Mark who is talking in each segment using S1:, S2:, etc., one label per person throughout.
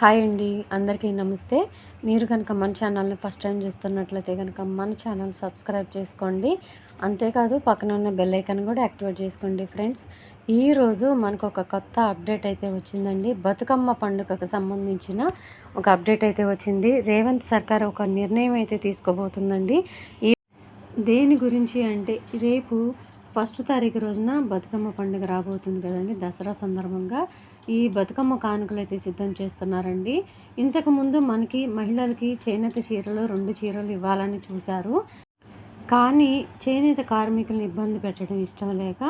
S1: Hi అండి, అందరికీ నమస్తే. మీరు కనుక మన ఛానల్ని ఫస్ట్ టైం చూస్తున్నట్లయితే కనుక మన ఛానల్ సబ్స్క్రైబ్ చేసుకోండి. అంతేకాదు పక్కన ఉన్న బెల్ ఐకాన్ కూడా యాక్టివేట్ చేసుకోండి. ఫ్రెండ్స్, ఈరోజు మనకు ఒక కొత్త అప్డేట్ అయితే వచ్చిందండి. బతుకమ్మ పండుగకు సంబంధించిన ఒక అప్డేట్ అయితే వచ్చింది. రేవంత్ సర్కార్ ఒక నిర్ణయం అయితే తీసుకోబోతుందండి. దేని గురించి అంటే, రేపు ఫస్ట్ తారీఖు రోజున బతుకమ్మ పండుగ రాబోతుంది కదండి. దసరా సందర్భంగా ఈ బతుకమ్మ కానుకలు అయితే సిద్ధం చేస్తున్నారండి. ఇంతకుముందు మనకి మహిళలకి చేనేత చీరలు 2 చీరలు ఇవ్వాలని చూశారు. కానీ చేనేత కార్మికులను ఇబ్బంది పెట్టడం ఇష్టం లేక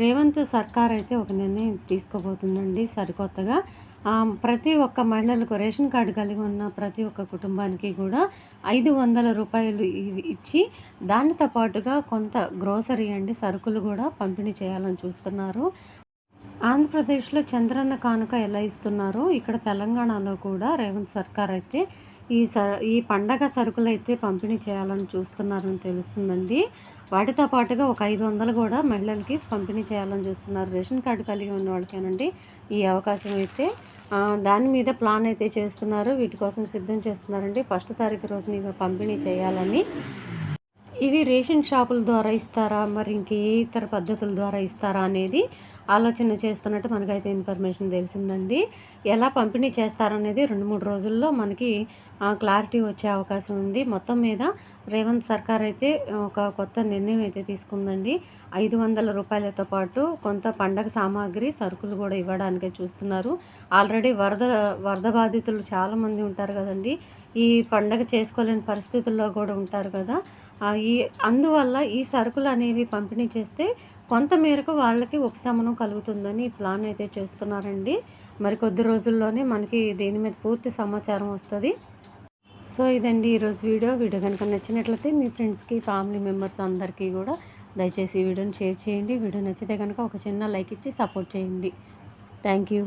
S1: రేవంత్ సర్కార్ అయితే ఒక నిర్ణయం తీసుకోబోతుందండి సరికొత్తగా. ప్రతి ఒక్క మహిళలకు రేషన్ కార్డు కలిగి ఉన్న ప్రతి ఒక్క కుటుంబానికి కూడా 500 రూపాయలు ఇచ్చి దానితో పాటుగా కొంత గ్రోసరీ అండి సరుకులు కూడా పంపిణీ చేయాలని చూస్తున్నారు. ఆంధ్రప్రదేశ్లో చంద్రన్న కానుక ఎలా ఇస్తున్నారో ఇక్కడ తెలంగాణలో కూడా రేవంత్ సర్కార్ అయితే ఈ పండగ సరుకులైతే పంపిణీ చేయాలని చూస్తున్నారని తెలుస్తుందండి. వాటితో పాటుగా ఒక 500 కూడా మహిళలకి పంపిణీ చేయాలని చూస్తున్నారు. రేషన్ కార్డు కలిగి ఉన్న వాళ్ళకేనండి ఈ అవకాశం అయితే. దాని మీద ప్లాన్ అయితే చేస్తున్నారు. వీటి కోసం సిద్ధం చేస్తున్నారండి. ఫస్ట్ తారీఖు రోజున ఇవి పంపిణీ చేయాలని. ఇవి రేషన్ షాపుల ద్వారా ఇస్తారా, మరి ఇంకే ఇతర పద్ధతుల ద్వారా ఇస్తారా అనేది ఆలోచన చేస్తున్నట్టు మనకైతే ఇన్ఫర్మేషన్ తెలిసిందండి. ఎలా పంపిణీ చేస్తారనేది 2-3 రోజుల్లో మనకి క్లారిటీ వచ్చే అవకాశం ఉంది. మొత్తం మీద రేవంత్ సర్కార్ అయితే ఒక కొత్త నిర్ణయం అయితే తీసుకుందండి. 500 రూపాయలతో పాటు కొంత పండగ సామాగ్రి సరుకులు కూడా ఇవ్వడానికే చూస్తున్నారు. ఆల్రెడీ వరద బాధితులు చాలామంది ఉంటారు కదండి. ఈ పండగ చేసుకోలేని పరిస్థితుల్లో కూడా ఉంటారు కదా. అందువల్ల ఈ సరుకులు అనేవి పంపిణీ చేస్తే కొంత మేరకు వాళ్ళకి ఉపశమనం కలుగుతుందని ప్లాన్ అయితే చేస్తున్నారండి. మరి కొద్ది రోజుల్లోనే మనకి దీని మీద పూర్తి సమాచారం వస్తుంది. సో ఇదండి ఈరోజు వీడియో కనుక నచ్చినట్లయితే మీ ఫ్రెండ్స్కి, ఫ్యామిలీ మెంబర్స్ అందరికీ కూడా దయచేసి ఈ వీడియోని షేర్ చేయండి. వీడియో నచ్చితే కనుక ఒక చిన్న లైక్ ఇచ్చి సపోర్ట్ చేయండి. Thank you.